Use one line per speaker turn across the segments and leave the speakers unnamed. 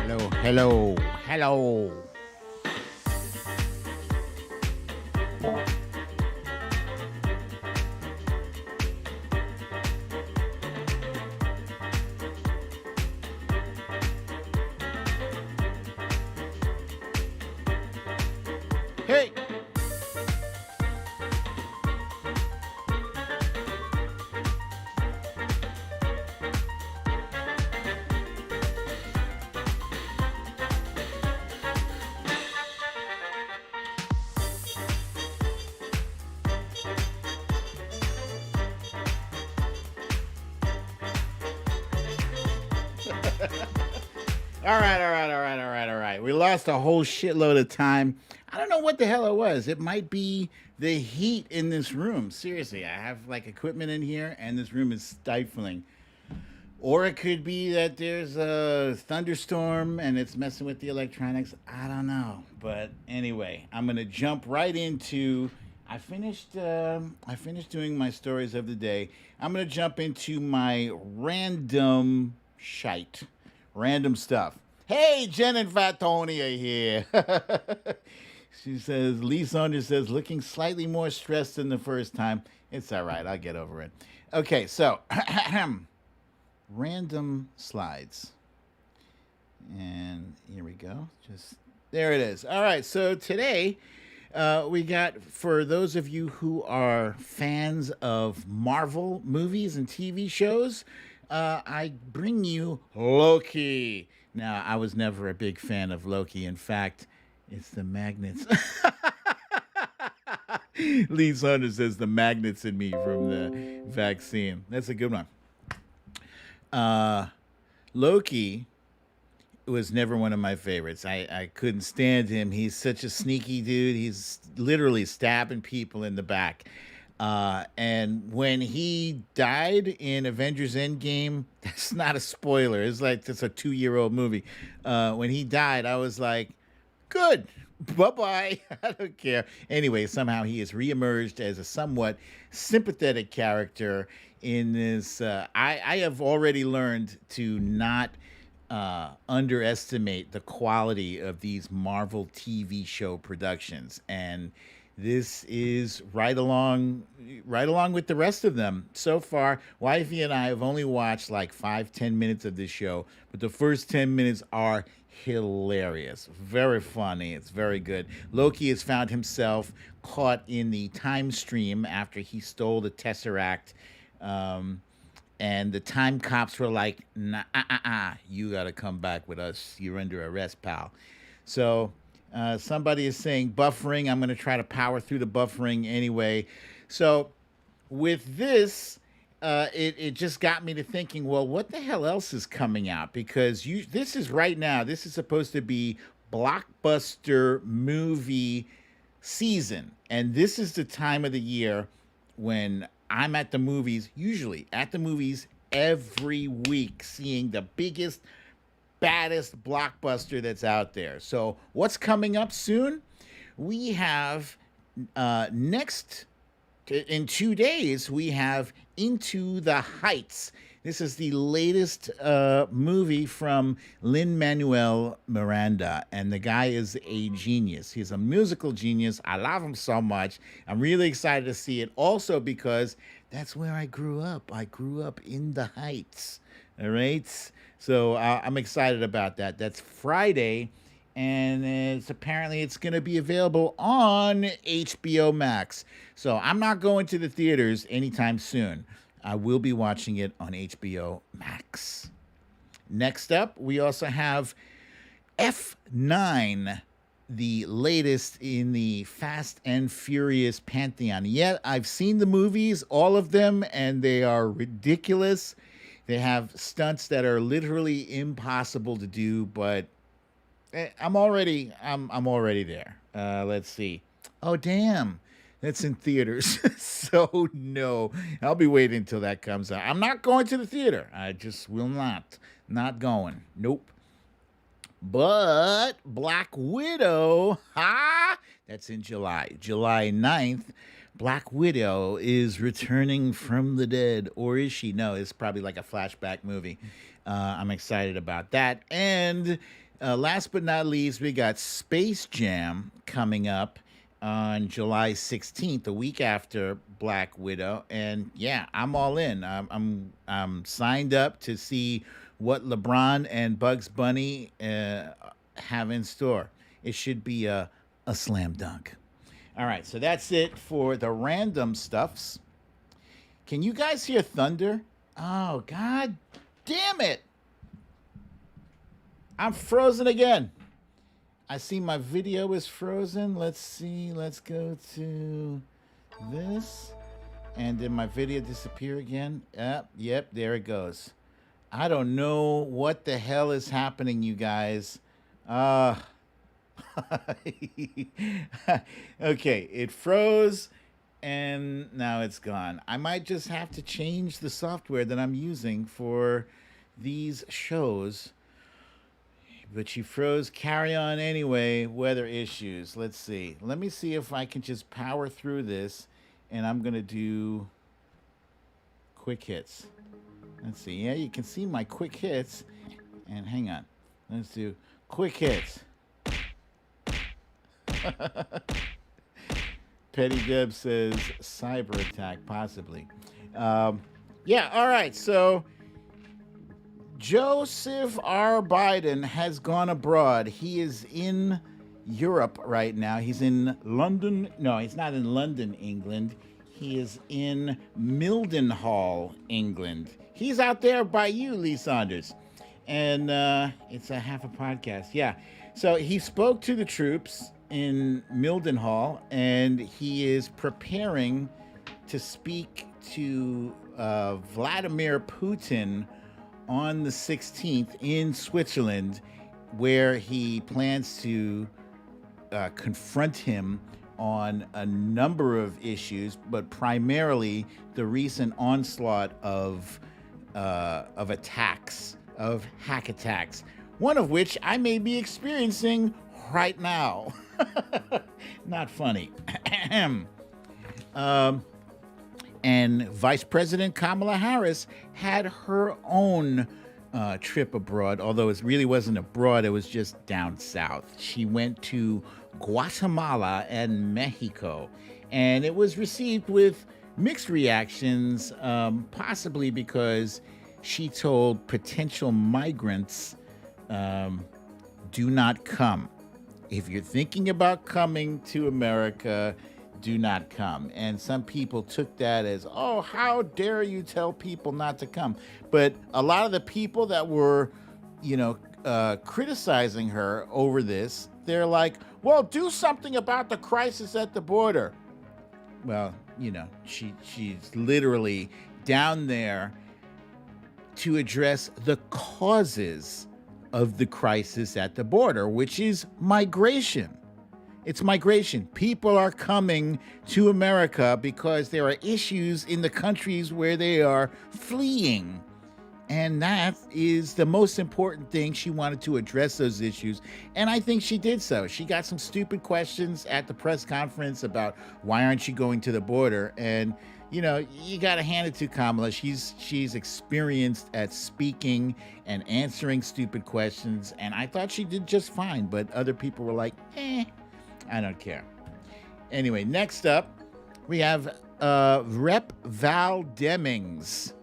Hello, hello, hello. Hey. All right. We lost a whole shitload of time. I don't know what the hell it was. It might be the heat in this room. Seriously, I have like equipment in here and this room is stifling. Or it could be that there's a thunderstorm and it's messing with the electronics. I don't know. But anyway, I'm gonna jump right into. I finished doing my stories of the day. I'm gonna jump into my random shite, random stuff. Hey, Jen and Fat Tony are here. She says Lee Saunders says looking slightly more stressed than the first time. It's all right. I'll get over it. Okay, so random slides. And here we go. Just there it is. All right. So today we got, for those of you who are fans of Marvel movies and TV shows, I bring you Loki. Now, I was never a big fan of Loki. In fact, it's the magnets. Lee Saunders says the magnets in me from the vaccine. That's a good one. Uh, Loki was never one of my favorites. I couldn't stand him. He's such a sneaky dude. He's literally stabbing people in the back. And when he died in Avengers Endgame, that's not a spoiler. It's like it's a 2-year-old movie. When he died, I was like, good. Bye bye. I don't care. Anyway, somehow he has reemerged as a somewhat sympathetic character in this. I have already learned to not underestimate the quality of these Marvel TV show productions, and this is right along with the rest of them so far. Wifey and I have only watched like 5-10 minutes of this show, but the first 10 minutes are hilarious, very funny. It's very good. Loki has found himself caught in the time stream after he stole the Tesseract. Um, and the time cops were like, nah, you got to come back with us. You're under arrest, pal. So somebody is saying buffering. I'm going to try to power through the buffering anyway. So with this, it just got me to thinking, well, what the hell else is coming out? Because this is right now, this is supposed to be blockbuster movie season. And this is the time of the year when I'm at the movies, usually at the movies every week, seeing the biggest, baddest blockbuster that's out there. So, what's coming up soon? We have next in 2 days, we have Into the Heights. This is the latest movie from Lin Manuel Miranda, and the guy is a genius. He's a musical genius. I love him so much. I'm really excited to see it, also because that's where I grew up. I grew up in the Heights. All right, so I'm excited about that. That's Friday, and it's going to be available on HBO Max. So I'm not going to the theaters anytime soon. I will be watching it on HBO Max. Next up, we also have F9, the latest in the Fast and Furious pantheon. Yet I've seen the movies, all of them, and they are ridiculous. They have stunts that are literally impossible to do, but I'm already there. Let's see. Oh damn, that's in theaters. So no, I'll be waiting until that comes out. I'm not going to the theater. I just will not going. Nope. But Black Widow, ha! That's in July. July 9th. Black Widow is returning from the dead. Or is she? No, it's probably like a flashback movie. I'm excited about that. And Last but not least, we got Space Jam coming up on July 16th, a week after Black Widow. And yeah, I'm all in. I'm signed up to see what LeBron and Bugs Bunny have in store. It should be a slam dunk. All right, so that's it for the random stuffs. Can you guys hear thunder? Oh, god damn it. I'm frozen again. I see my video is frozen. Let's see. Let's go to this. And did my video disappear again? Yep, there it goes. I don't know what the hell is happening, you guys. Uh okay, it froze and now it's gone. I might just have to change the software that I'm using for these shows. But she froze. Carry on anyway. Weather issues. Let's see. Let me see if I can just power through this. And I'm going to do quick hits. Let's see. Yeah, you can see my quick hits. And hang on. Let's do quick hits. Petty Deb says cyber attack, possibly. Yeah, all right. So Joseph R. Biden has gone abroad. He is in Europe right now. He's in London. No, he's not in London, England. He is in Mildenhall, England. He's out there by you, Lee Saunders. And it's a half a podcast. Yeah. So he spoke to the troops in Mildenhall, and he is preparing to speak to Vladimir Putin on the 16th in Switzerland, where he plans to confront him on a number of issues, but primarily the recent onslaught of attacks, of hack attacks, one of which I may be experiencing right now. Not funny. And Vice President Kamala Harris had her own trip abroad, although it really wasn't abroad, it was just down south. She went to Guatemala and Mexico, and it was received with mixed reactions, possibly because she told potential migrants, do not come. If you're thinking about coming to America, do not come. And some people took that as, oh, how dare you tell people not to come? But a lot of the people that were, criticizing her over this, they're like, well, do something about the crisis at the border. Well, she's literally down there to address the causes of the crisis at the border, which is migration. It's migration. People are coming to America because there are issues in the countries where they are fleeing. And that is the most important thing. She wanted to address those issues. And I think she did so. She got some stupid questions at the press conference about why aren't you going to the border? And, you got to hand it to Kamala. She's experienced at speaking and answering stupid questions. And I thought she did just fine. But other people were like, I don't care. Anyway, next up, we have Rep. Val Demings.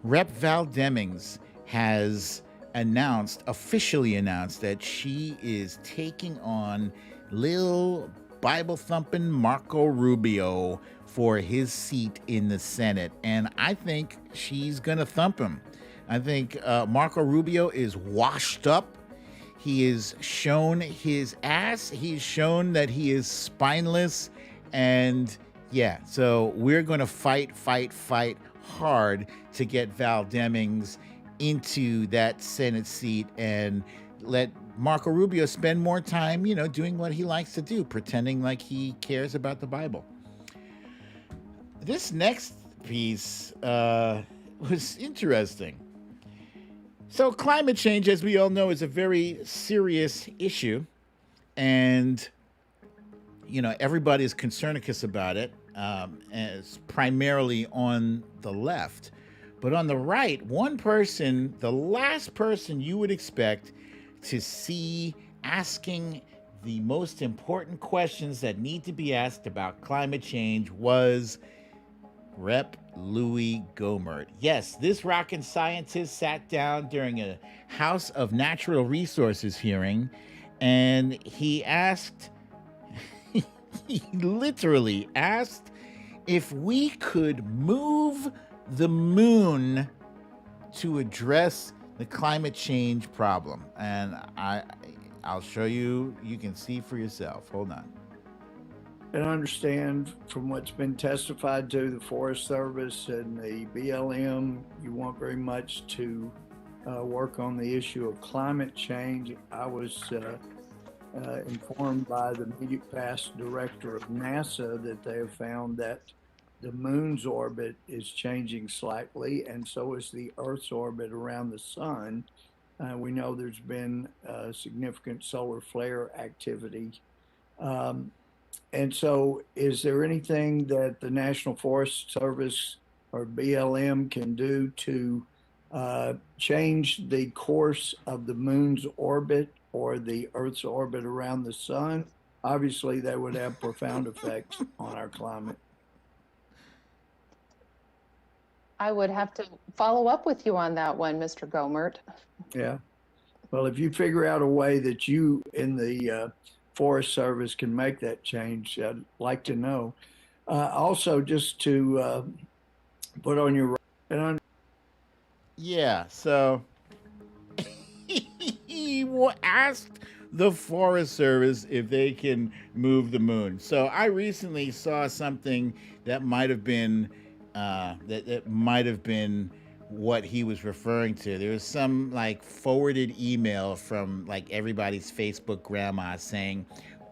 Rep. Val Demings has officially announced that she is taking on Lil Bible-thumping Marco Rubio for his seat in the Senate. And I think she's going to thump him. I think Marco Rubio is washed up. He has shown his ass. He's shown that he is spineless. And yeah, so we're going to fight hard to get Val Demings into that Senate seat and let Marco Rubio spend more time, doing what he likes to do, pretending like he cares about the Bible. This next piece was interesting. So climate change, as we all know, is a very serious issue. And, everybody is concernicus about it, as primarily on the left. But on the right, one person, the last person you would expect to see asking the most important questions that need to be asked about climate change was Rep. Louis Gohmert. Yes, this rockin' scientist sat down during a House of Natural Resources hearing and he asked, he literally asked if we could move the moon to address the climate change problem. And I'll show you, you can see for yourself. Hold on.
And I understand from what's been testified to, the Forest Service and the BLM, you want very much to work on the issue of climate change. I was informed by the immediate past director of NASA that they have found that the moon's orbit is changing slightly, and so is the Earth's orbit around the sun. We know there's been significant solar flare activity. And so is there anything that the National Forest Service or BLM can do to change the course of the moon's orbit or the Earth's orbit around the sun? Obviously, that would have profound effects on our climate.
I would have to follow up with you on that one, Mr. Gohmert.
Yeah. Well, if you figure out a way that you in the Forest Service can make that change, I'd like to know. Also, just to put on your
yeah, so he asked the Forest Service if they can move the moon. So I recently saw something that might have been that might have been what he was referring to. There was some like forwarded email from like everybody's Facebook grandma saying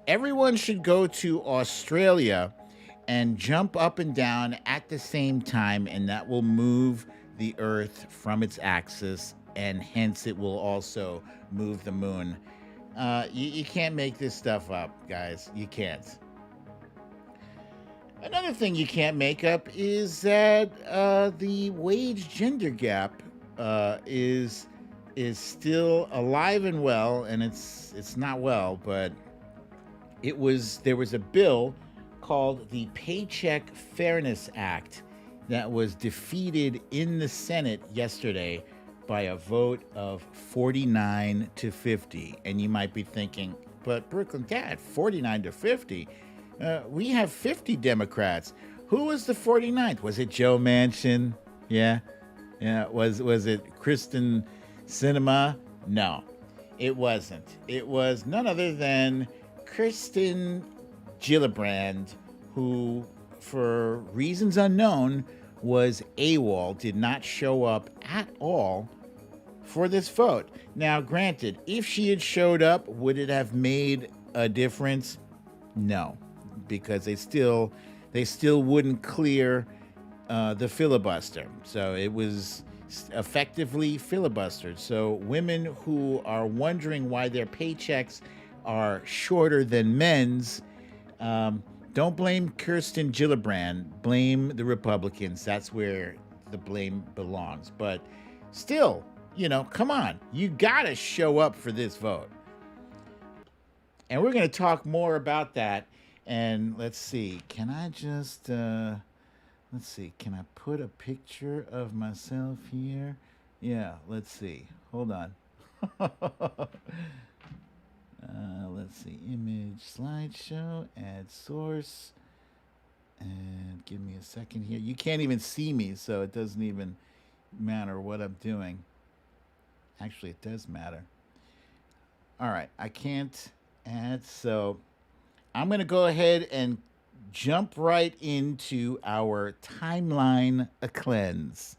everyone should go to Australia and jump up and down at the same time, and that will move the Earth from its axis, and hence it will also move the moon. You can't make this stuff up, guys. You can't. Another thing you can't make up is that the wage gender gap is still alive and well, and it's not well, but there was a bill called the Paycheck Fairness Act that was defeated in the Senate yesterday by a vote of 49 to 50. And you might be thinking, but Brooklyn Dad, 49 to 50? We have 50 Democrats. Who was the 49th? Was it Joe Manchin? Yeah. Was it Kristen Sinema? No, it wasn't. It was none other than Kirsten Gillibrand, who, for reasons unknown, was AWOL, did not show up at all for this vote. Now, granted, if she had showed up, would it have made a difference? No, because they still wouldn't clear the filibuster. So it was effectively filibustered. So women who are wondering why their paychecks are shorter than men's, don't blame Kirsten Gillibrand, blame the Republicans. That's where the blame belongs. But still, come on, you gotta show up for this vote. And we're gonna talk more about that. And let's see, can I just, let's see, can I put a picture of myself here? Yeah, let's see, hold on. Let's see, image, slideshow, add source, and give me a second here. You can't even see me, so it doesn't even matter what I'm doing. Actually, it does matter. All right, I can't add, so I'm going to go ahead and jump right into our timeline cleanse.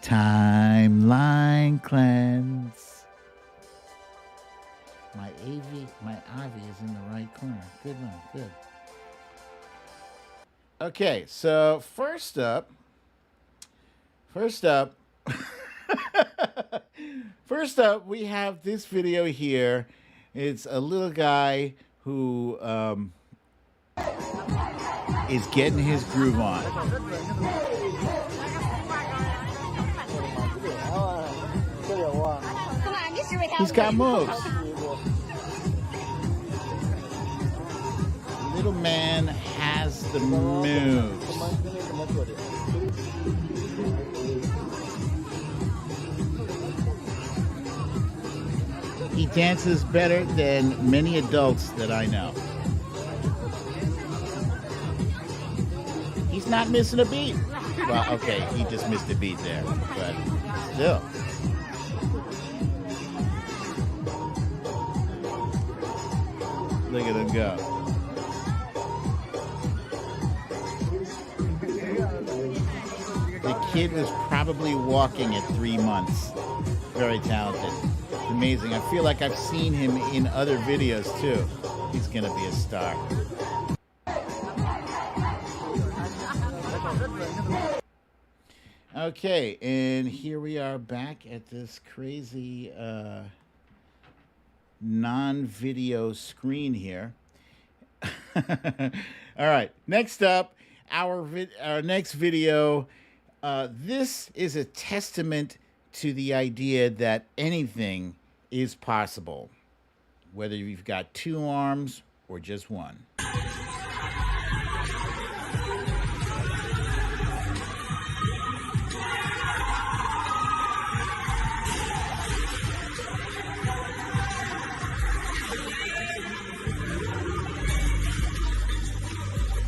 Timeline cleanse. My Ivy is in the right corner. Good one, good. Okay, so first up, we have this video here. It's a little guy who is getting his groove on. He's got moves. Little man has the moves. He dances better than many adults that I know. He's not missing a beat. Well, okay, he just missed a beat there, but still. Look at him go. The kid was probably walking at 3 months. Very talented. It's amazing. I feel like I've seen him in other videos too. He's going to be a star. Okay, and here we are back at this crazy non-video screen here. All right, next up, our next video. This is a testament to the idea that anything is possible, whether you've got 2 arms or just one.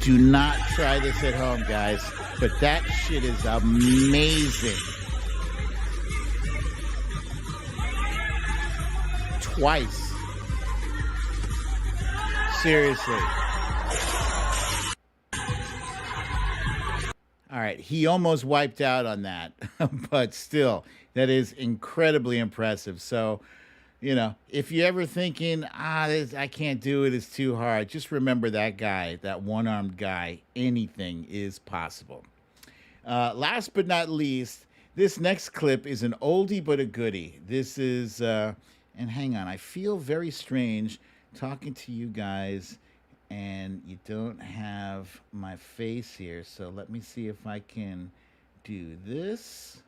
Do not try this at home, guys, but that shit is amazing. Twice. Seriously. All right, he almost wiped out on that, but still, that is incredibly impressive. So, you know, if you're ever thinking, I can't do it, it's too hard, just remember that guy, that one-armed guy. Anything is possible. Last but not least, this next clip is an oldie but a goodie. This is, and hang on, I feel very strange talking to you guys, and you don't have my face here, so let me see if I can do this.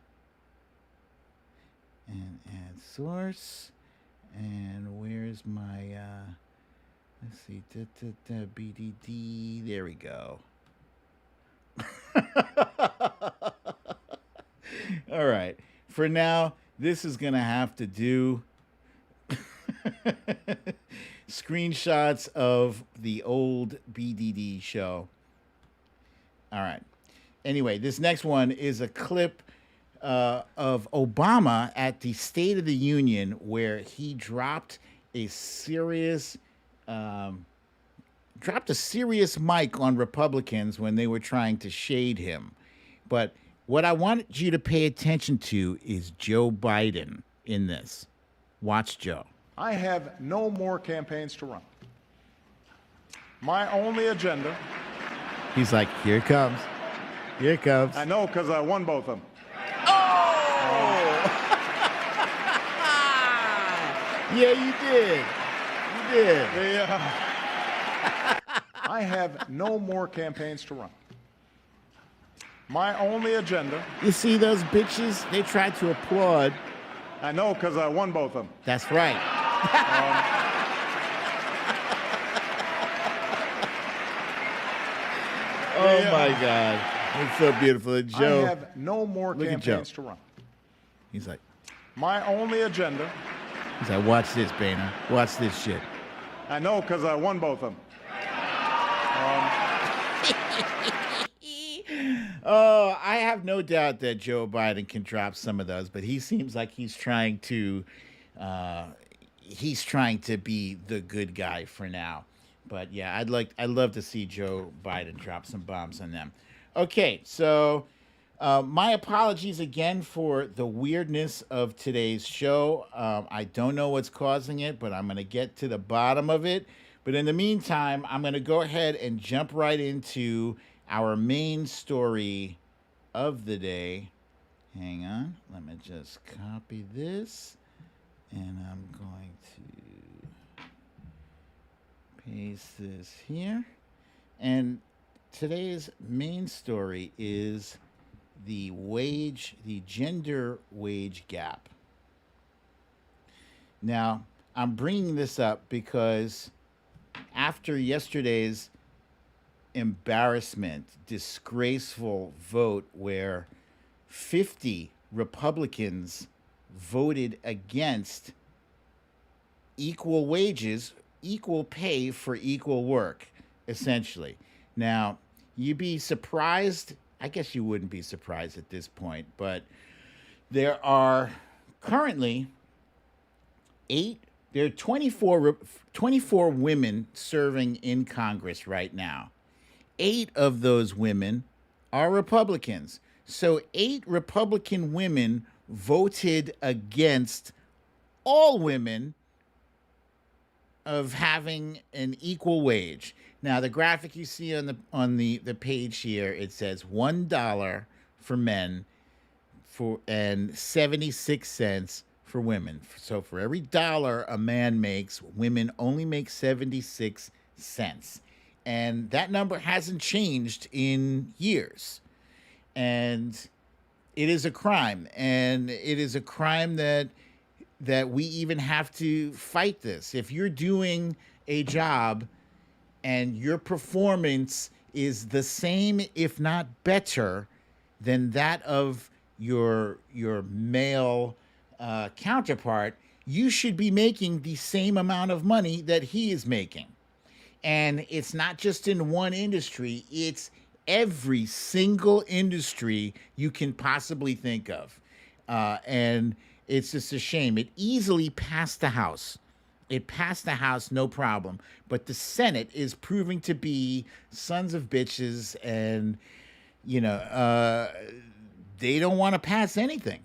And add source. And where's my, let's see, BDD, there we go. All right, for now, this is going to have to do. Screenshots of the old BDD show. All right. Anyway, this next one is a clip of Obama at the State of the Union, where he dropped a serious mic on Republicans when they were trying to shade him. But what I want you to pay attention to is Joe Biden in this. Watch Joe.
I have no more campaigns to run. My only agenda.
He's like, here it comes. Here it comes.
I know, because I won both of them.
Yeah, you did. You did.
I have no more campaigns to run. My only agenda.
You see those bitches? They tried to applaud.
I know, because I won both of them.
That's right. Oh my God. It's so beautiful. And Joe,
I have no more campaigns to run.
He's like,
my only agenda.
He's like, watch this, Boehner. Watch this shit.
I know, because I won both of them.
Oh, I have no doubt that Joe Biden can drop some of those, but he seems like he's trying to be the good guy for now. But yeah, I'd love to see Joe Biden drop some bombs on them. Okay, so my apologies again for the weirdness of today's show. I don't know what's causing it, but I'm going to get to the bottom of it. But in the meantime, I'm going to go ahead and jump right into our main story of the day. Hang on. Let me just copy this. And I'm going to paste this here. And today's main story is the gender wage gap. Now, I'm bringing this up because after yesterday's embarrassment, disgraceful vote where 50 Republicans voted against equal wages, equal pay for equal work, essentially. Now, you'd be surprised. I guess you wouldn't be surprised at this point, but there are currently eight, there are 24 women serving in Congress right now. Eight of those women are Republicans. So eight Republican women voted against all women of having an equal wage. Now the graphic you see on the page here, it says $1 for men for and 76 cents for women. So for every dollar a man makes, women only make 76 cents. And that number hasn't changed in years. And it is a crime. And it is a crime that we even have to fight this. If you're doing a job and your performance is the same, if not better, than that of your male counterpart, you should be making the same amount of money that he is making. And it's not just in one industry, it's every single industry you can possibly think of. And it's just a shame. It easily passed the House. It passed the House, no problem. But the Senate is proving to be sons of bitches, and, they don't want to pass anything.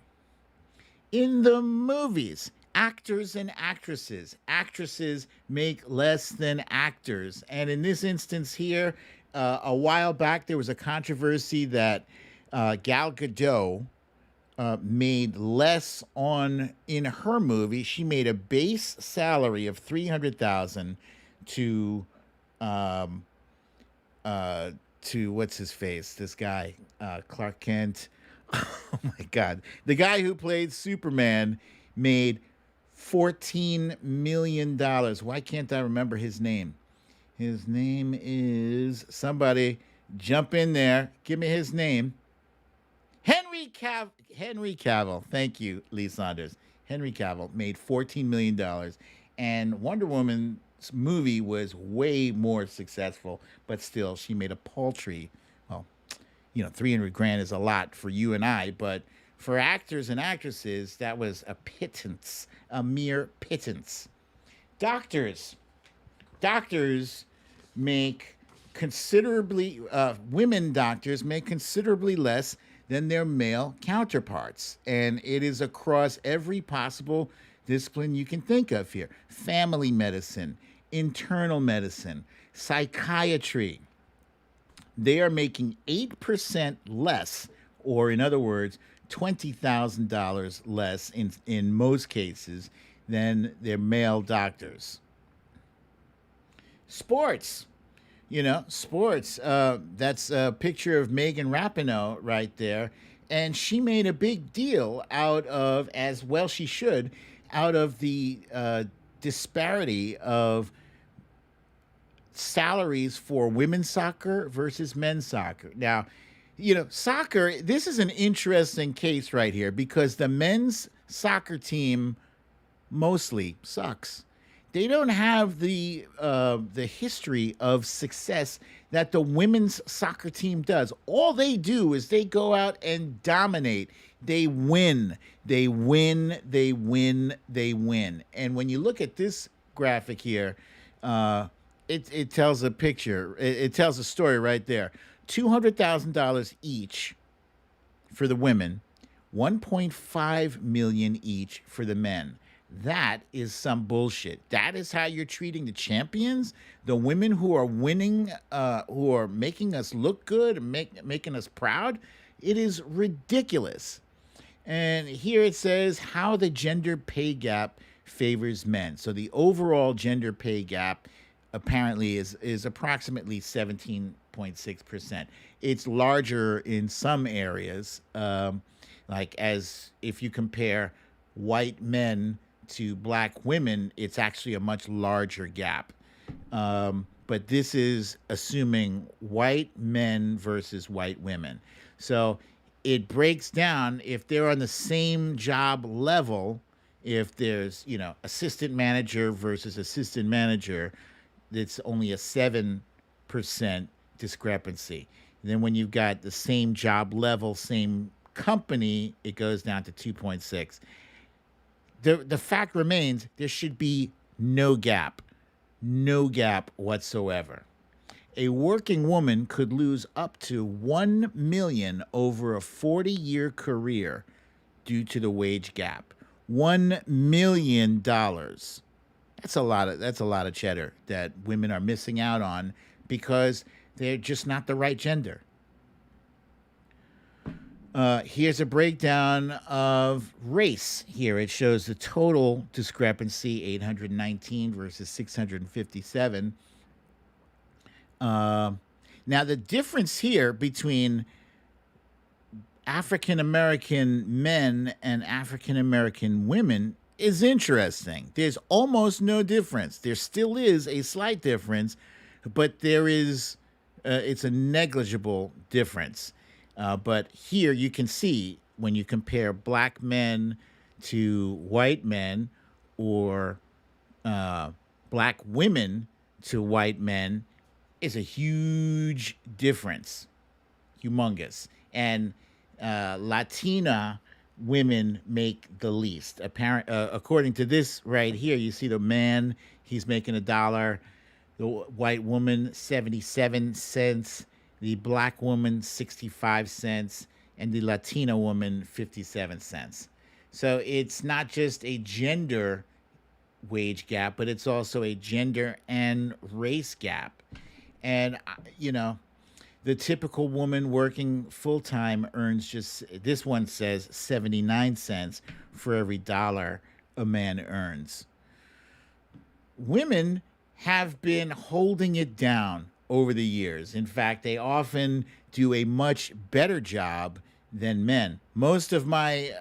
In the movies, actors and actresses. Actresses make less than actors. And in this instance here, a while back, there was a controversy that Gal Gadot made less in her movie. She made a base salary of $300,000 to what's his face? This guy, Clark Kent. Oh my God. The guy who played Superman made $14 million. Why can't I remember his name? His name is, somebody jump in there. Give me his name. Henry Cavill. Thank you, Lee Saunders. Henry Cavill made $14 million. And Wonder Woman's movie was way more successful, but still, she made a paltry, well, 300 grand is a lot for you and I, but for actors and actresses, that was a pittance, a mere pittance. Doctors make considerably, women doctors make considerably less than their male counterparts. And it is across every possible discipline you can think of here. Family medicine, internal medicine, psychiatry. They are making 8% less, or in other words, $20,000 less in most cases than their male doctors. Sports. Sports. That's a picture of Megan Rapinoe right there. And she made a big deal out of, as well she should, out of the disparity of salaries for women's soccer versus men's soccer. Now, soccer, this is an interesting case right here because the men's soccer team mostly sucks. They don't have the history of success that the women's soccer team does. All they do is they go out and dominate. They win. They win. They win. They win. And when you look at this graphic here, it tells a picture. It tells a story right there. $200,000 each for the women, $1.5 million each for the men. That is some bullshit. That is how you're treating the champions, the women who are winning, who are making us look good and making us proud. It is ridiculous. And here it says how the gender pay gap favors men. So the overall gender pay gap apparently is approximately 17.6%. It's larger in some areas, like as if you compare white men to black women, it's actually a much larger gap. But this is assuming white men versus white women. So it breaks down if they're on the same job level, if there's, assistant manager versus assistant manager, it's only a 7% discrepancy. And then when you've got the same job level, same company, it goes down to 2.6. The fact remains there should be no gap whatsoever. A working woman could lose up to $1 million over a 40-year career due to the wage gap. $1 million. That's a lot of cheddar that women are missing out on because they're just not the right gender. Here's a breakdown of race. Here it shows the total discrepancy, 819 versus 657. Now, the difference here between African American men and African American women is interesting. There's almost no difference. There still is a slight difference, but there is, it's a negligible difference. But here you can see when you compare black men to white men or black women to white men, is a huge difference, humongous. And Latina women make the least. According to this right here, you see the man, he's making $1. The white woman, 77 cents. The black woman, 65 cents. And the Latina woman, 57 cents. So it's not just a gender wage gap, but it's also a gender and race gap. And, the typical woman working full-time earns this one says 79 cents for every dollar a man earns. Women have been holding it down over the years. In fact, they often do a much better job than men. Most of my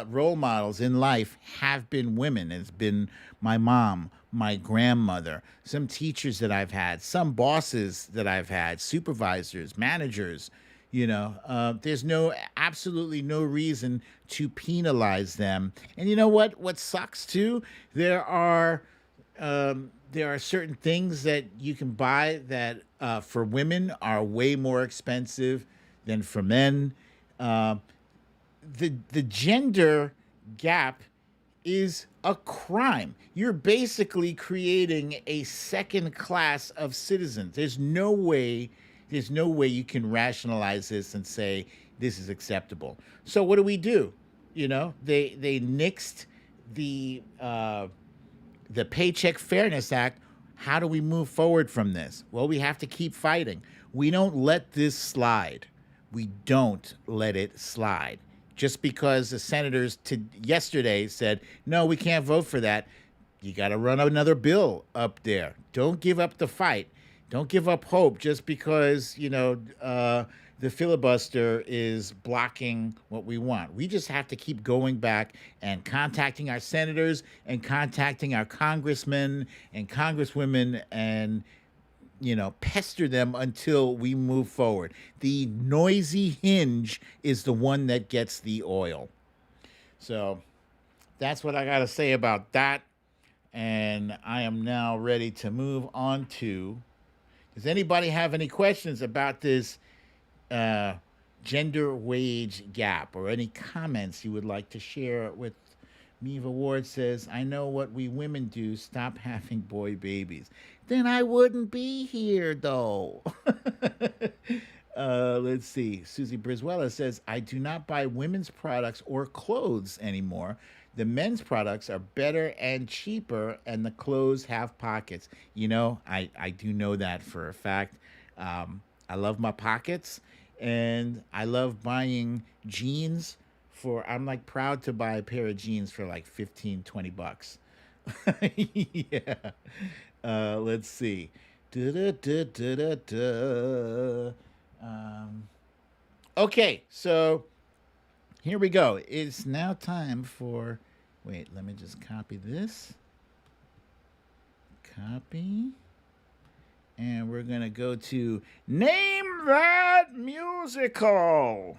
role models in life have been women. It's been my mom, my grandmother, some teachers that I've had, some bosses that I've had, supervisors, managers. There's absolutely no reason to penalize them. And you know what? What sucks too? There are certain things that you can buy that for women are way more expensive than for men. The gender gap is a crime. You're basically creating a second class of citizens. There's no way you can rationalize this and say this is acceptable. So what do? They nixed the Paycheck Fairness Act. How do we move forward from this? Well, we have to keep fighting. We don't let this slide. We don't let it slide. Just because the senators yesterday said, no, we can't vote for that, you got to run another bill up there. Don't give up the fight. Don't give up hope just because, the filibuster is blocking what we want. We just have to keep going back and contacting our senators and contacting our congressmen and congresswomen and pester them until we move forward. The noisy hinge is the one that gets the oil. So that's what I got to say about that. And I am now ready to move on to, does anybody have any questions about this gender wage gap or any comments you would like to share with Meva Ward says, I know what we women do. Stop having boy babies. Then I wouldn't be here, though. Let's see. Susie Brizuela says, I do not buy women's products or clothes anymore. The men's products are better and cheaper, and the clothes have pockets. I do know that for a fact. I love my pockets, and I love buying jeans I'm like proud to buy a pair of jeans for like 15, 20 bucks. Yeah. Let's see. Okay, so here we go. It's now time for Wait, let me just copy this. Copy. And we're going to go to Name That Musical.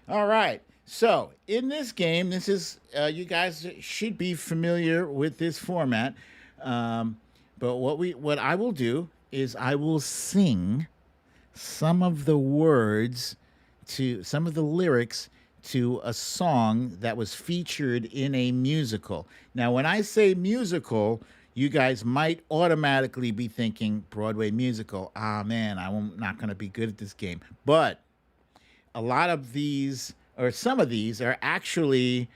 All right. So in this game, this is, you guys should be familiar with this format. But what I will do is I will sing some of the words to some of the lyrics to a song that was featured in a musical. Now, when I say musical, you guys might automatically be thinking Broadway musical. Ah, man, I'm not going to be good at this game. But a lot of these, or some of these, are actually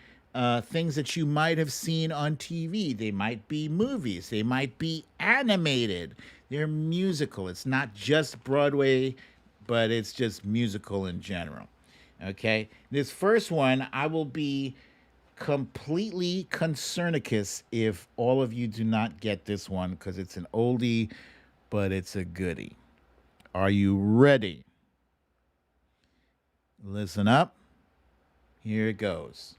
things that you might have seen on TV. They might be movies, they might be animated, they're musical. It's not just Broadway, but it's just musical in general. Okay, this first one, I will be completely concernicus if all of you do not get this one because it's an oldie, but it's a goodie. Are you ready? Listen up. Here it goes.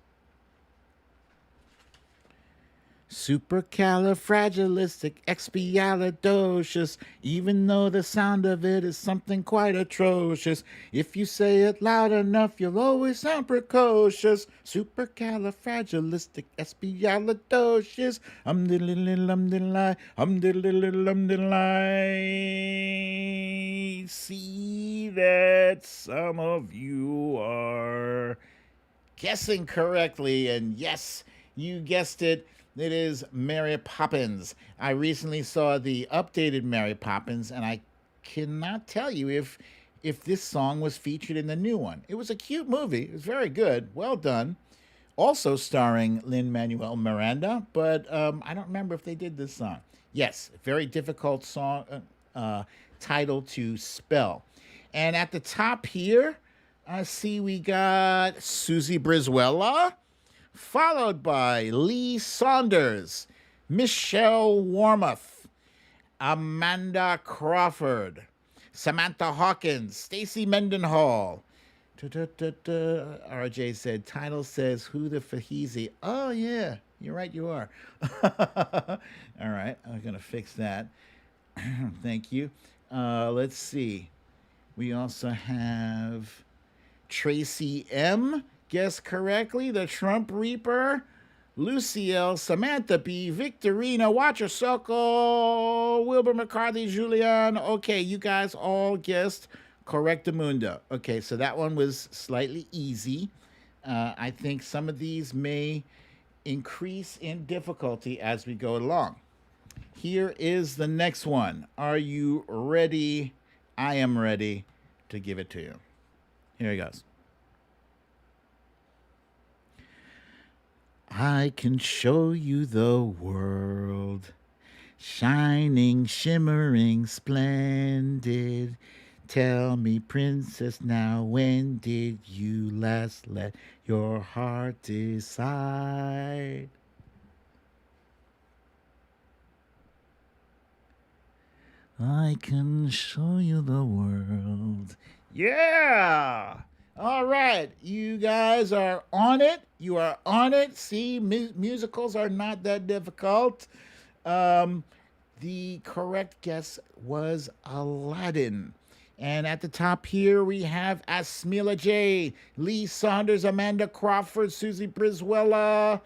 Supercalifragilisticexpialidocious, even though the sound of it is something quite atrocious. If you say it loud enough, you'll always sound precocious. Supercalifragilisticexpialidocious. Diddly-lum-diddly, diddly-lum-diddly. See that some of you are guessing correctly, and yes, you guessed it. It is Mary Poppins. I recently saw the updated Mary Poppins, and I cannot tell you if this song was featured in the new one. It was a cute movie. It was very good. Well done. Also starring Lin-Manuel Miranda, but I don't remember if they did this song. Yes, very difficult song title to spell. And at the top here, I see we got Susie Brizuela, followed by Lee Saunders, Michelle Warmoth, Amanda Crawford, Samantha Hawkins, Stacey Mendenhall. RJ said, title says, Who the Faheezy? Oh, yeah, you're right, you are. All right, I'm going to fix that. Thank you. Let's see. We also have Tracy M. Guessed correctly, the Trump Reaper, Lucille, Samantha B, Victorina, Watcher Soko, Wilbur McCarthy, Julian. Okay, you guys all guessed correctamundo. Okay, so that one was slightly easy. I think some of these may increase in difficulty as we go along. Here is the next one. Are you ready? I am ready to give it to you. Here it goes. I can show you the world, shining, shimmering, splendid. Tell me, princess, now when did you last let your heart decide? I can show you the world. Yeah! All right, you guys are on it. You are on it. See, musicals are not that difficult. The correct guess was Aladdin. And at the top here, we have Asmila J., Lee Saunders, Amanda Crawford, Susie Brizuela,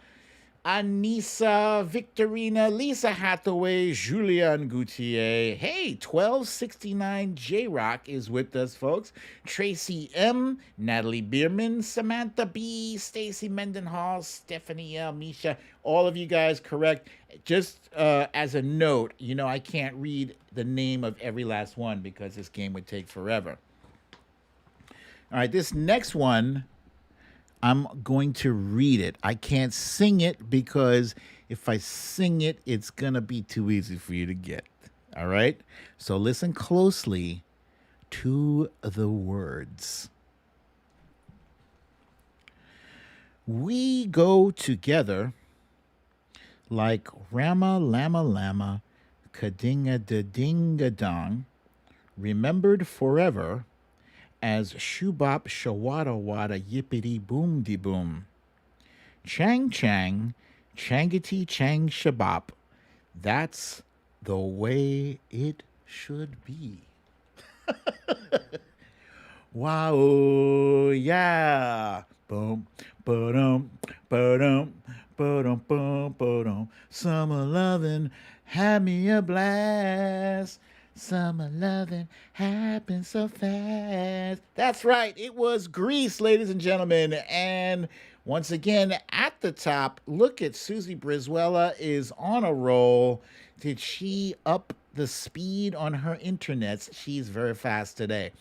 Anissa, Victorina, Lisa Hathaway, Julian Gautier. Hey, 1269 J-Rock is with us, folks. Tracy M., Natalie Bierman, Samantha B., Stacey Mendenhall, Stephanie L., Misha. All of you guys correct. Just as a note, you know, I can't read the name of every last one because this game would take forever. All right, this next one, I'm going to read it. I can't sing it because if I sing it, it's going to be too easy for you to get. All right? So listen closely to the words. We go together like Rama Lama Lama, Kadinga da Dinga Dong, remembered forever as Shubop Shawada Wada Yippity Boom De Boom. Chang Chang, Changity Chang Shabop. That's the way it should be. Wow, yeah. Boom, ba-dum, ba-dum, ba-dum, bum, ba-dum. Summer loving, had me a blast. Summer loving happened so fast. That's right. It was Grease, ladies and gentlemen. And once again, at the top, look at Susie Brizuela is on a roll. Did she up the speed on her internets? She's very fast today.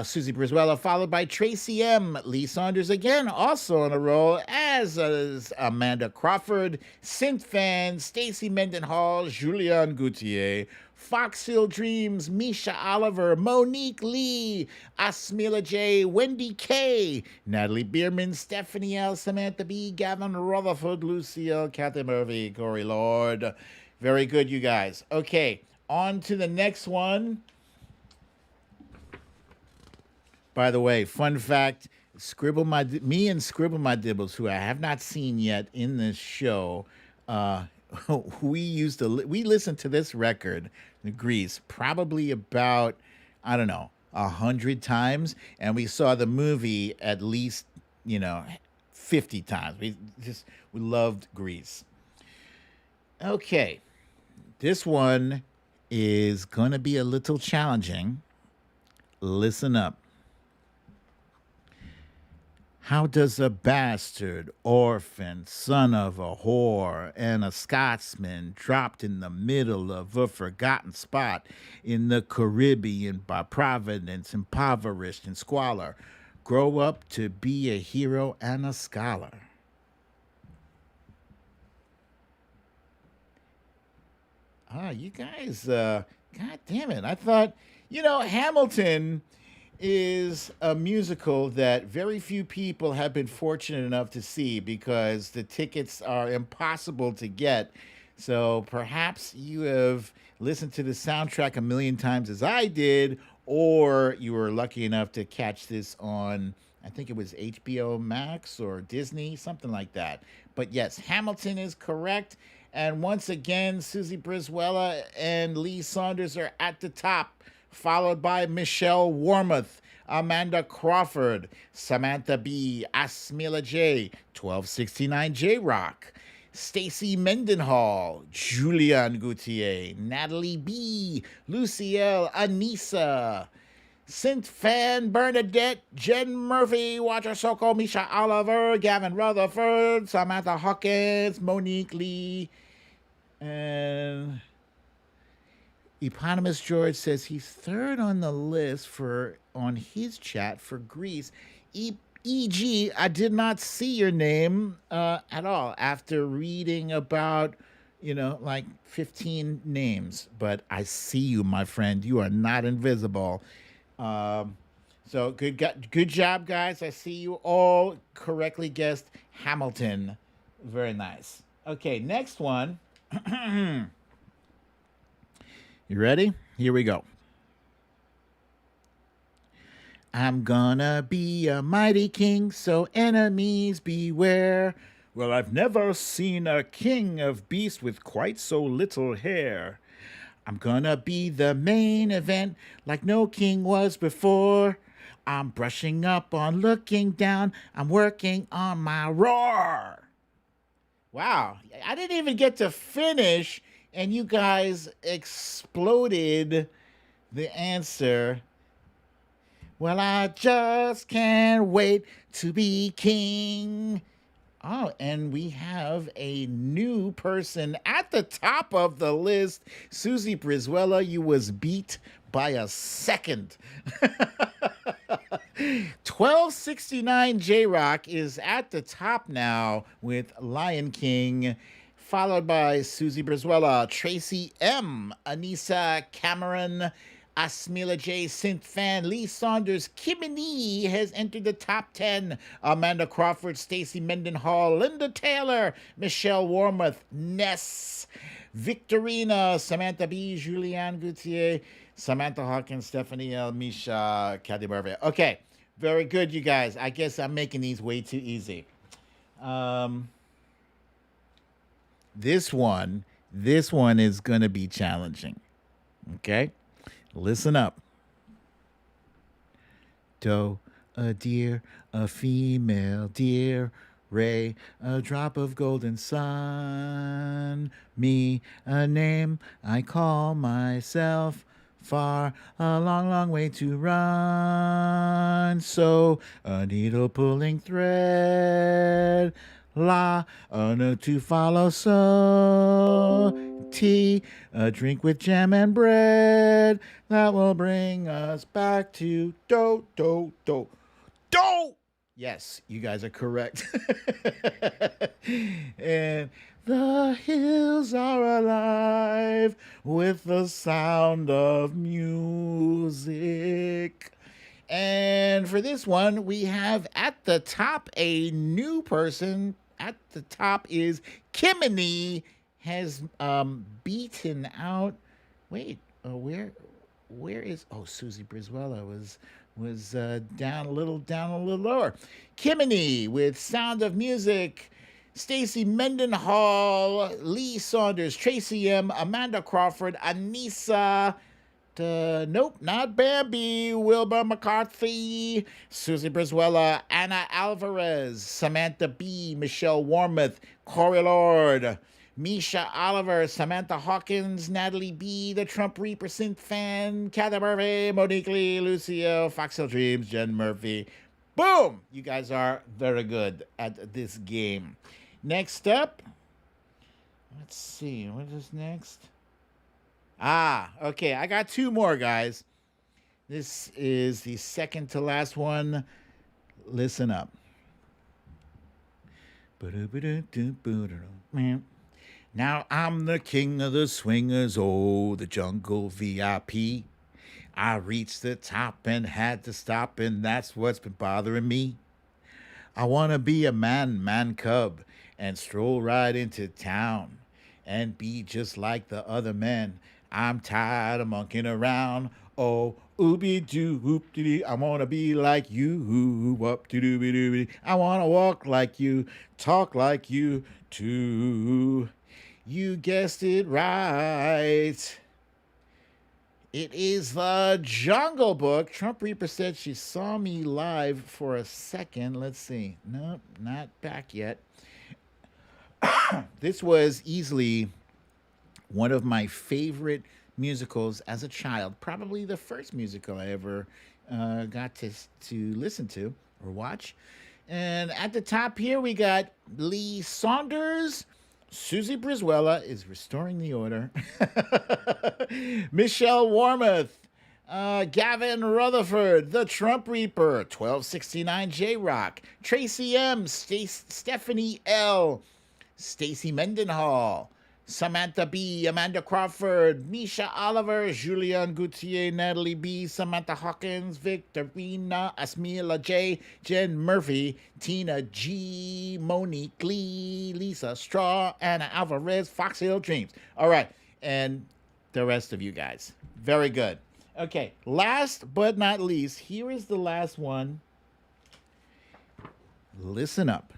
Susie Brizuela, followed by Tracy M. Lee Saunders again, also on a roll, as is Amanda Crawford, Synth Fan, Stacy Mendenhall, Julian Gauthier, Fox Hill Dreams, Misha Oliver, Monique Lee, Asmila J, Wendy K, Natalie Bierman, Stephanie L, Samantha B, Gavin Rutherford, Lucille, Kathy Murphy, Corey Lord. Very good, you guys. Okay, on to the next one. By the way, fun fact: me and Scribble My Dibbles, who I have not seen yet in this show, we listened to this record, the Grease, probably about, I don't know, 100 times, and we saw the movie at least 50 times. We loved Grease. Okay, this one is gonna be a little challenging. Listen up. How does a bastard, orphan, son of a whore, and a Scotsman dropped in the middle of a forgotten spot in the Caribbean by Providence, impoverished and squalor, grow up to be a hero and a scholar? You guys, God damn it. I thought, Hamilton is a musical that very few people have been fortunate enough to see because the tickets are impossible to get. So perhaps you have listened to the soundtrack a million times as I did, or you were lucky enough to catch this on, I think it was HBO Max or Disney, something like that. But yes, Hamilton is correct. And once again, Susie Brizuela and Lee Saunders are at the top, followed by Michelle Warmoth, Amanda Crawford, Samantha B, Asmila J, 1269 J Rock, Stacy Mendenhall, Julian Gauthier, Natalie B, Lucy L, Anissa, Synth Fan, Bernadette, Jen Murphy, Watcher Soko, Misha Oliver, Gavin Rutherford, Samantha Hawkins, Monique Lee, and Eponymous George says he's third on the list on his chat for Greece. E.g., I did not see your name at all after reading about, like 15 names. But I see you, my friend. You are not invisible. So good job, guys. I see you all correctly guessed Hamilton. Very nice. Okay, next one. You ready? Here we go. I'm gonna be a mighty king, so enemies beware. Well, I've never seen a king of beasts with quite so little hair. I'm gonna be the main event like no king was before. I'm brushing up on looking down. I'm working on my roar. Wow, I didn't even get to finish, and you guys exploded the answer. Well, I just can't wait to be king. Oh, and we have a new person at the top of the list. Susie Brizuela, you was beat by a second. 1269 J-Rock is at the top now with Lion King, followed by Susie Brizuela, Tracy M, Anissa Cameron, Asmila J, Synth Fan, Lee Saunders, Kimini has entered the top 10. Amanda Crawford, Stacy Mendenhall, Linda Taylor, Michelle Warmoth, Ness, Victorina, Samantha B, Julianne Gauthier, Samantha Hawkins, Stephanie L, Misha, Kathy Barber. Okay, very good, you guys. I guess I'm making these way too easy. Um, this one is gonna be challenging. Okay, listen up. Doe, a deer, a female deer. Ray, a drop of golden sun. Me, a name I call myself. Far, a long, long way to run. So, a needle pulling thread. La, a note to follow. So, tea, a drink with jam and bread. That will bring us back to do. Yes, you guys are correct. And the hills are alive with the sound of music. And for this one, we have at the top a new person. At the top is Kimini has beaten out. Wait, where is Susie Brizuela was down a little lower. Kimini with Sound of Music. Stacy Mendenhall, Lee Saunders, Tracy M, Amanda Crawford, Anissa. Nope, not Bambi. Wilbur McCarthy, Susie Brizuela, Anna Alvarez, Samantha B, Michelle Warmoth, Corey Lord, Misha Oliver, Samantha Hawkins, Natalie B, the Trump Reaper synth fan, Kathy Murphy, Monique Lee, Lucio, Foxhill Dreams, Jen Murphy. Boom! You guys are very good at this game. Next up, let's see, what is next? Okay, I got two more, guys. This is the second to last one. Listen up. Now I'm the king of the swingers, oh, the jungle VIP. I reached the top and had to stop, and that's what's been bothering me. I want to be a man cub, and stroll right into town, and be just like the other men. I'm tired of monkeying around. Oh, ooby doo whoop dee. I want to be like you. Whoop doo doo doo. I want to walk like you, talk like you too. You guessed it right. It is the Jungle Book. Trump Reaper said she saw me live for a second. Let's see. Nope, not back yet. This was easily one of my favorite musicals as a child. Probably the first musical I ever got to listen to or watch. And at the top here, we got Lee Saunders. Susie Brizuela is restoring the order. Michelle Warmoth. Gavin Rutherford, the Trump Reaper, 1269 J Rock, Tracy M, Stephanie L, Stacy Mendenhall, Samantha B, Amanda Crawford, Misha Oliver, Julian Gauthier, Natalie B, Samantha Hawkins, Victorina, Asmila J, Jen Murphy, Tina G, Monique Lee, Lisa Straw, Anna Alvarez, Foxhill Dreams. All right, and the rest of you guys. Very good. Okay, last but not least, here is the last one. Listen up.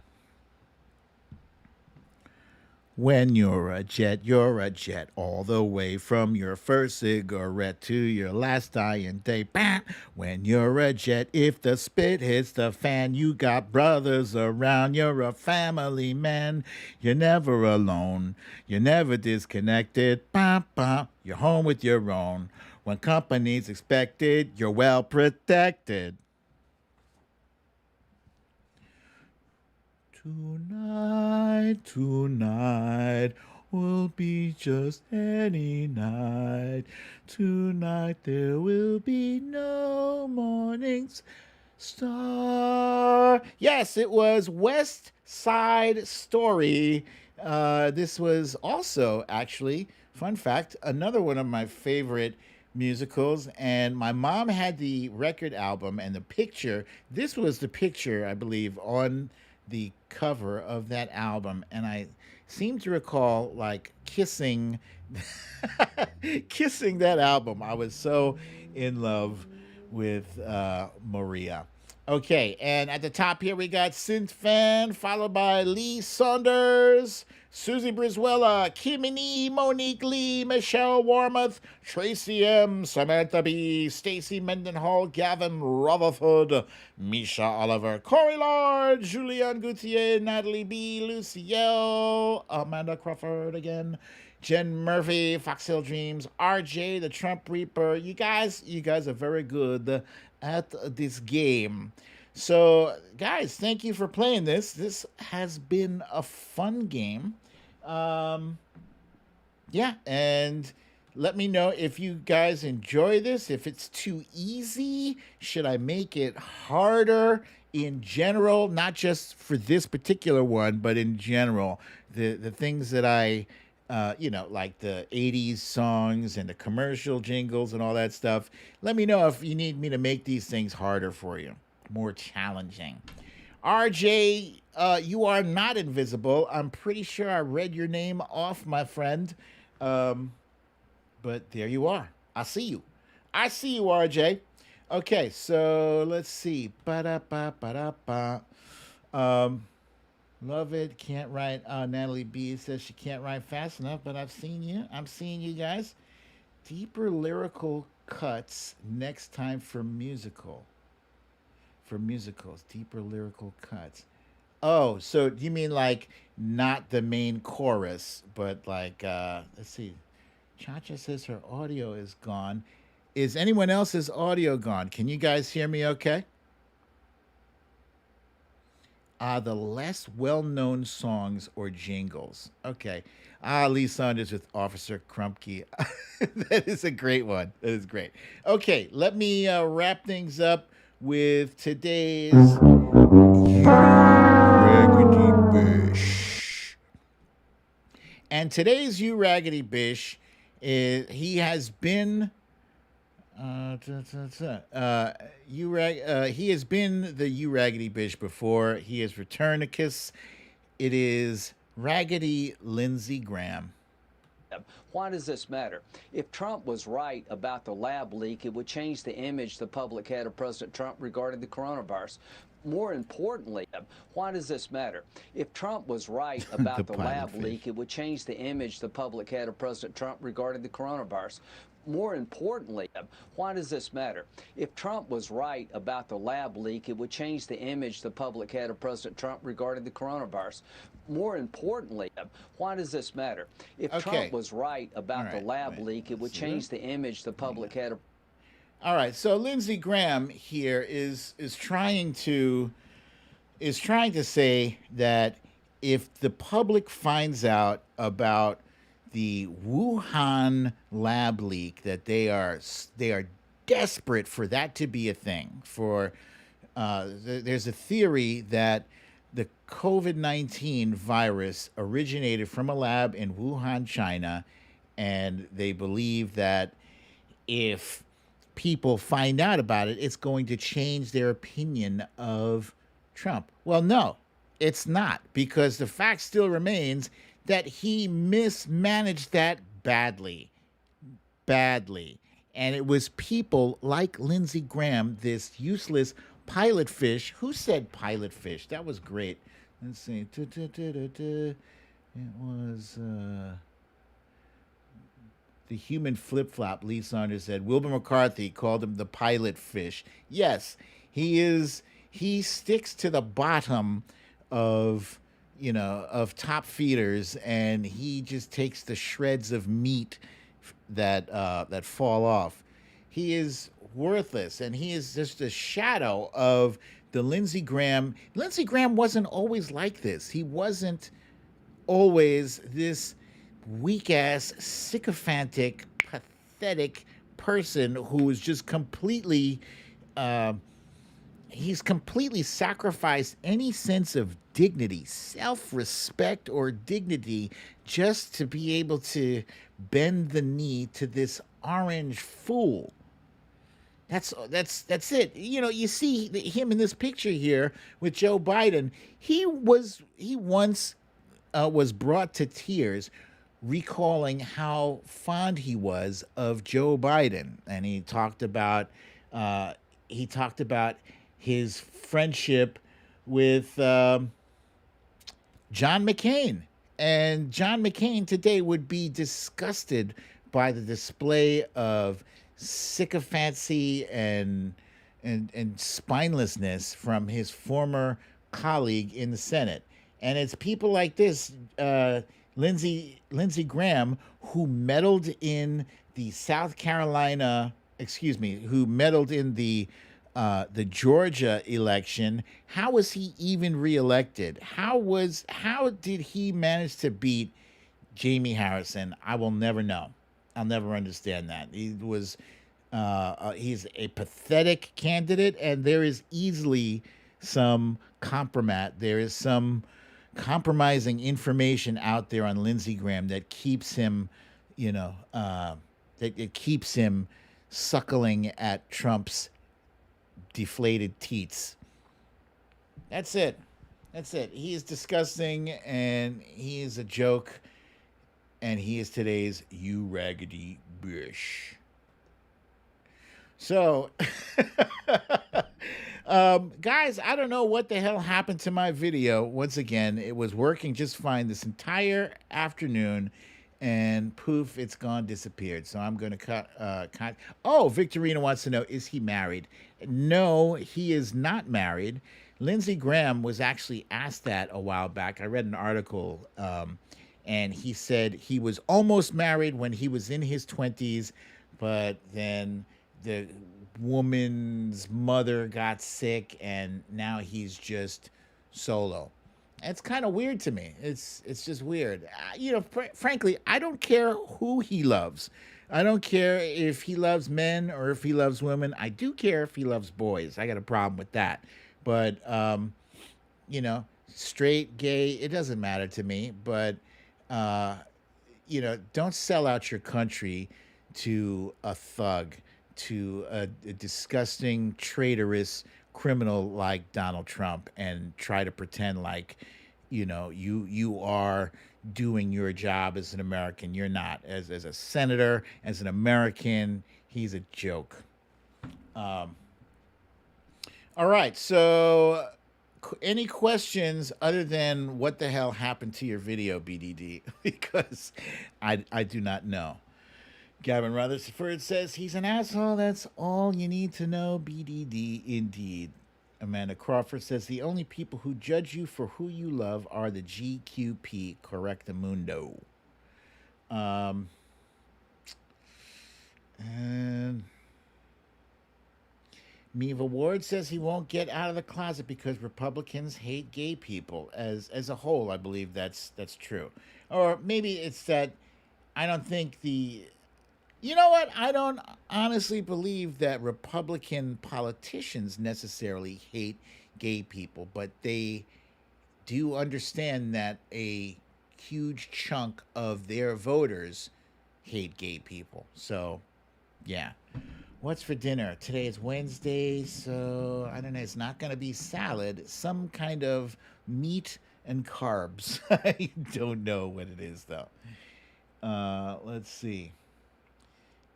When you're a jet, all the way from your first cigarette to your last dying day. Bam! When you're a jet, if the spit hits the fan, you got brothers around, you're a family man. You're never alone, you're never disconnected. Bam, bam, you're home with your own. When company's expected, you're well protected. Tonight will be just any night. Tonight there will be no morning's star. Yes, it was West Side Story. This was also, actually, fun fact, another one of my favorite musicals, and my mom had the record album and the picture. This was the picture, I believe, on the cover of that album, and I seem to recall like kissing kissing that album. I was so in love with Maria. Okay, and at the top here we got Synth Fan, followed by Lee Saunders, Susie Brizuela, Kimini, Monique Lee, Michelle Warmoth, Tracy M, Samantha B, Stacy Mendenhall, Gavin Rutherford, Misha Oliver, Corey Lord, Julian Gauthier, Natalie B, Lucy L, Amanda Crawford again, Jen Murphy, Foxhill Dreams, RJ, the Trump Reaper. You guys are very good at this game. So, guys, thank you for playing this. This has been a fun game. Um, yeah, and let me know if you guys enjoy this. If it's too easy, should I make it harder in general? Not just for this particular one, but in general. The things that like the 80s songs and the commercial jingles and all that stuff. Let me know if you need me to make these things harder for you, more challenging. RJ, you are not invisible. I'm pretty sure I read your name off, my friend. Um, but there you are. I see you. I see you, RJ. Okay, so let's see. Ba-da-ba, ba-da-ba. Um, Love it. Can't write. Natalie B says she can't write fast enough, but I've seen you. I'm seeing you guys. Deeper lyrical cuts next time for musical. For musicals, deeper lyrical cuts. Oh, so you mean like not the main chorus, but like let's see. Chacha says her audio is gone. Is anyone else's audio gone? Can you guys hear me okay? The less well-known songs or jingles. Okay. Lee Saunders with Officer Crumpkey. That is a great one. That is great. Okay, let me wrap things up with today's Raggedy Bish. And today's You Raggedy Bish is he has been he has been the You Raggedy Bish before. He has returned to Kiss. It is Raggedy Lindsey Graham.
Why does this matter? If Trump was right about the lab leak, it would change the image the public had of President Trump regarding the coronavirus. More importantly, why does this matter? If Trump was right about the lab leak, it would change the image the public had of President Trump regarding the coronavirus. More importantly, why does this matter? If Trump was right about the lab leak, it would change the image the public had of President Trump regarding the coronavirus. More importantly, why does this matter? If Trump was right about the lab leak, it would change the image the public had of.
All right, so Lindsey Graham here is trying to say that if the public finds out about the Wuhan lab leak, that they are desperate for that to be a thing. For there's a theory that the COVID-19 virus originated from a lab in Wuhan, China, and they believe that if people find out about it, it's going to change their opinion of Trump. Well, no, it's not, because the fact still remains that he mismanaged that badly. And it was people like Lindsey Graham, this useless pilot fish. Who said pilot fish? That was great. Let's see. It was the human flip-flop. Lee Saunders said. Wilbur McCarthy called him the pilot fish. Yes, he is. He sticks to the bottom of top feeders, and he just takes the shreds of meat that fall off. He is worthless, and he is just a shadow of the Lindsey Graham. Lindsey Graham wasn't always like this. He wasn't always this weak-ass, sycophantic, pathetic person who was just completely he's completely sacrificed any sense of dignity, self-respect, or dignity just to be able to bend the knee to this orange fool. That's it. You see him in this picture here with Joe Biden. He once was brought to tears recalling how fond he was of Joe Biden, and he talked about his friendship with John McCain. And John McCain today would be disgusted by the display of sycophancy and spinelessness from his former colleague in the Senate. And it's people like this, Lindsey Graham, who meddled in the South Carolina, excuse me, who meddled in the Georgia election. How was he even reelected? How did he manage to beat Jamie Harrison? I will never know. I'll never understand that. He's a pathetic candidate, and there is easily some compromise. There is some compromising information out there on Lindsey Graham that keeps him, that it keeps him suckling at Trump's deflated teats. That's it. That's it. He is disgusting, and he is a joke, and he is today's you raggedy bush. So, guys, I don't know what the hell happened to my video. Once again, it was working just fine this entire afternoon, and poof, it's gone, disappeared. So I'm going to cut. Oh, Victorina wants to know, is he married? No, he is not married. Lindsey Graham was actually asked that a while back. I read an article, and he said he was almost married when he was in his 20s, but then the woman's mother got sick, and now he's just solo. It's kind of weird to me. It's just weird. Frankly, I don't care who he loves. I don't care if he loves men or if he loves women. I do care if he loves boys. I got a problem with that. But, straight, gay, it doesn't matter to me. But, don't sell out your country to a thug, to a disgusting, traitorous criminal like Donald Trump, and try to pretend like, you are doing your job as an American. You're not. As a senator, as an American, he's a joke. All right. So, any questions other than what the hell happened to your video, BDD? Because I do not know. Gavin Rutherford says he's an asshole. That's all you need to know, BDD. Indeed. Amanda Crawford says the only people who judge you for who you love are the GQP. Correctamundo. And Meva Ward says he won't get out of the closet because Republicans hate gay people. As a whole, I believe that's true. Or maybe it's that I don't think you know what? I don't honestly believe that Republican politicians necessarily hate gay people, but they do understand that a huge chunk of their voters hate gay people. So, yeah. What's for dinner? Today is Wednesday, so I don't know. It's not going to be salad. Some kind of meat and carbs. I don't know what it is, though. Let's see.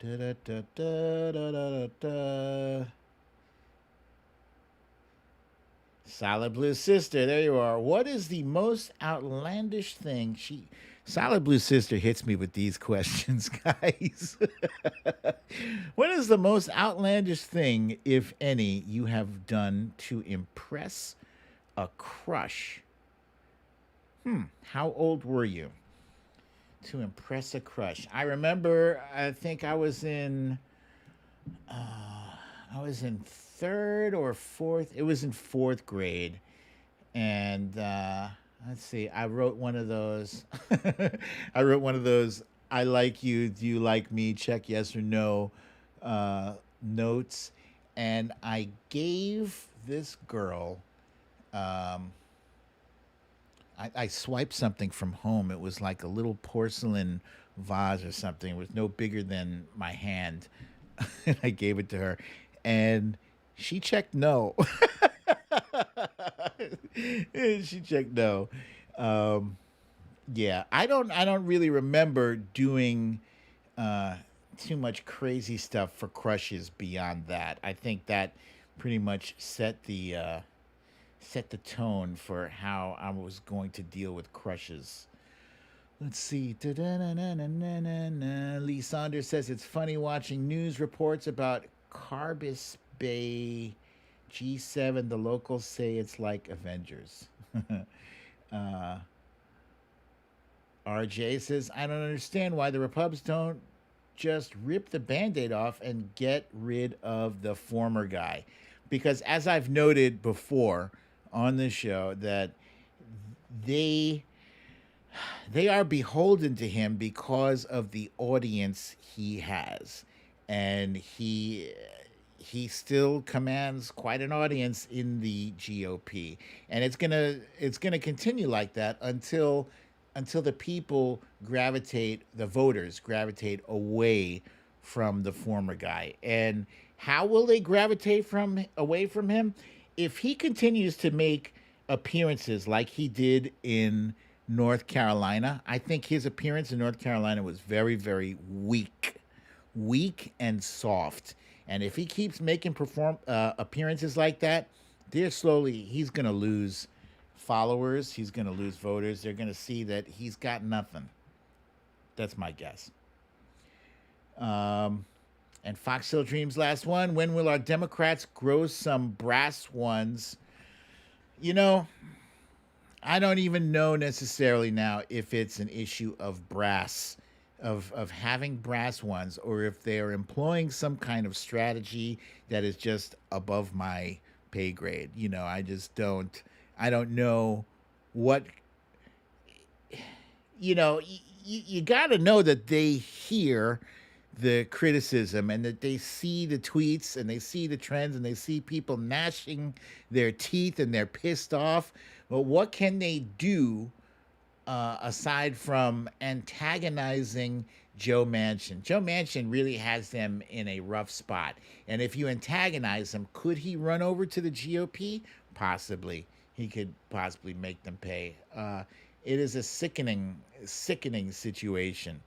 Da, da, da, da, da, da, da. Solid Blue Sister, there you are. What is the most outlandish thing Solid Blue Sister hits me with these questions, guys. What is the most outlandish thing, if any, you have done to impress a crush? How old were you? To impress a crush. I remember, I think I was in third or fourth. It was in fourth grade. And let's see, I wrote one of those. I like you, do you like me, check yes or no notes. And I gave this girl, I swiped something from home. It was like a little porcelain vase or something. It was no bigger than my hand. And I gave it to her. And she checked no. She checked no. Yeah, I don't really remember doing too much crazy stuff for crushes beyond that. I think that pretty much set the tone for how I was going to deal with crushes. Let's see. Da-da-na-na-na-na-na. Lee Saunders says it's funny watching news reports about Carbis Bay G7. The locals say it's like Avengers. RJ says, I don't understand why the Repubs don't just rip the Band-Aid off and get rid of the former guy. Because as I've noted before on this show, that they are beholden to him because of the audience he has. And he still commands quite an audience in the GOP. And it's gonna continue like that until the people the voters gravitate away from the former guy. And how will they gravitate away from him? If he continues to make appearances like he did in North Carolina, I think his appearance in North Carolina was very, very weak and soft. And if he keeps making appearances like that, he's going to lose followers. He's going to lose voters. They're going to see that he's got nothing. That's my guess. And Fox Hill Dreams, last one. When will our Democrats grow some brass ones? You know, I don't even know necessarily now if it's an issue of brass, of having brass ones, or if they are employing some kind of strategy that is just above my pay grade. You know, I don't know what, you know, you got to know that they hear the criticism and that they see the tweets and they see the trends and they see people gnashing their teeth and they're pissed off. But what can they do aside from antagonizing Joe Manchin? Joe Manchin really has them in a rough spot. And if you antagonize him, could he run over to the GOP? Possibly. He could possibly make them pay. It is a sickening situation.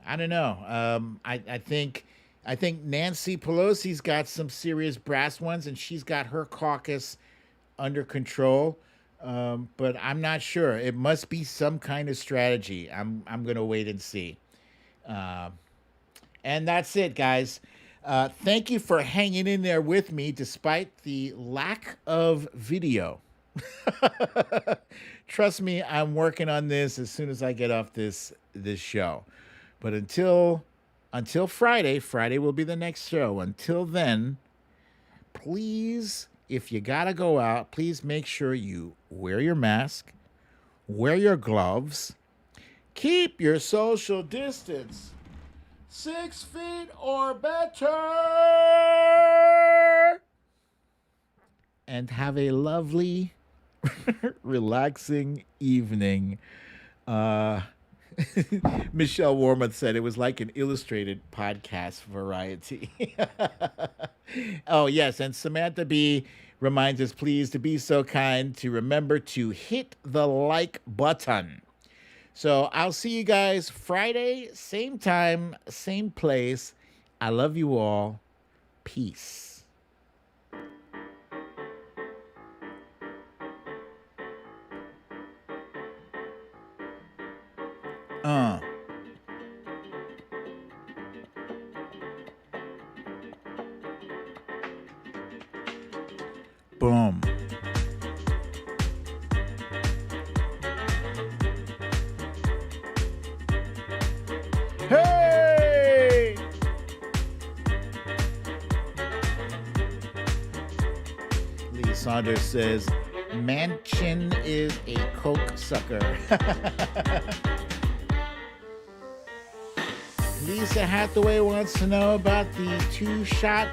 I don't know. I think Nancy Pelosi's got some serious brass ones, and she's got her caucus under control. But I'm not sure. It must be some kind of strategy. I'm going to wait and see. And that's it, guys. Thank you for hanging in there with me despite the lack of video. Trust me, I'm working on this as soon as I get off this show. But until Friday will be the next show. Until then, please, if you gotta go out, please make sure you wear your mask, wear your gloves, keep your social distance 6 feet or better, and have a lovely, relaxing evening. Michelle Warmoth said it was like an illustrated podcast variety. Oh, yes. And Samantha B reminds us, please, to be so kind to remember to hit the like button. So I'll see you guys Friday, same time, same place. I love you all. Peace. Boom. Hey! Lee Saunders says, Manchin is a coke sucker. Lisa Hathaway wants to know about the 2-shot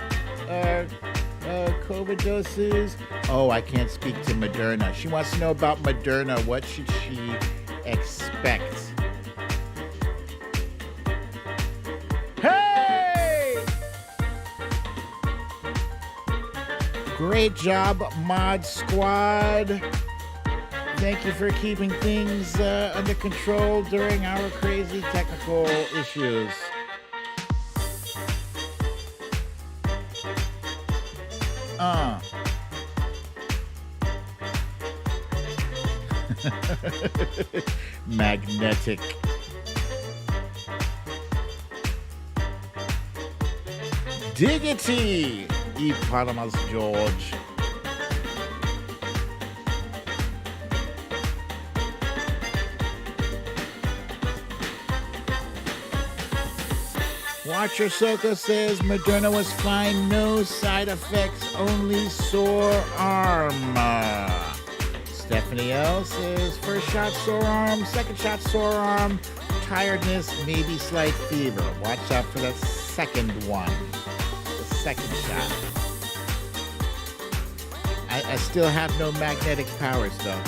COVID doses. Oh, I can't speak to Moderna. She wants to know about Moderna. What should she expect? Hey! Great job, Mod Squad. Thank you for keeping things under control during our crazy technical issues. Uh. Magnetic. Diggity! Eponymous George. Watcher Soka says Moderna was fine, no side effects, only sore arm. Stephanie L says first shot sore arm, second shot sore arm, tiredness, maybe slight fever. Watch out for that second one, the second shot. I still have no magnetic powers though.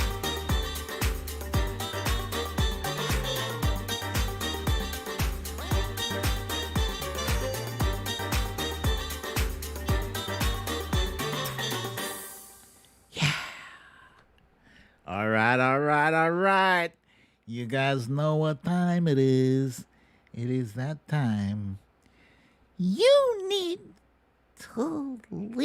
All right. You guys know what time it is. It is that time. You need to leave.